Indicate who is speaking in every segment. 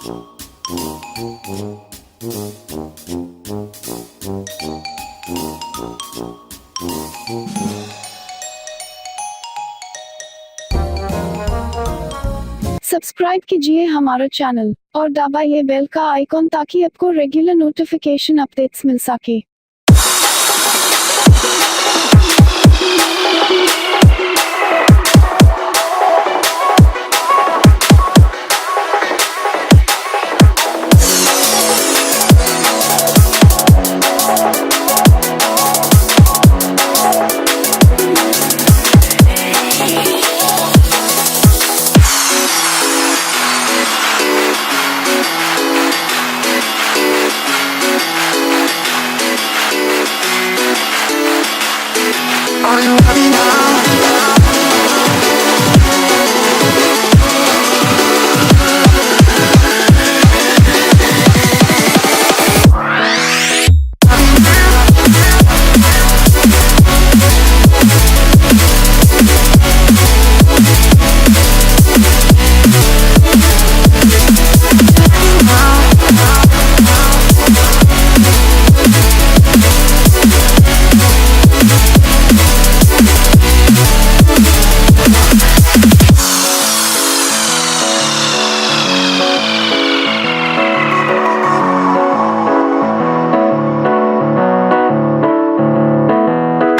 Speaker 1: Subscribe कीजिए हमारा channel और दबाइए बेल का आइकॉन ताकि आपको रेगुलर नोटिफिकेशन अपडेट्स मिल सके।
Speaker 2: Are you happy now?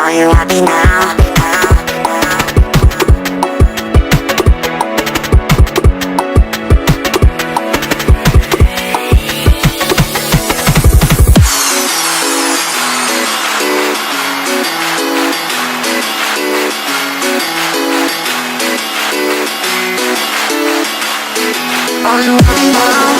Speaker 2: Are you happy now? Are you happy now?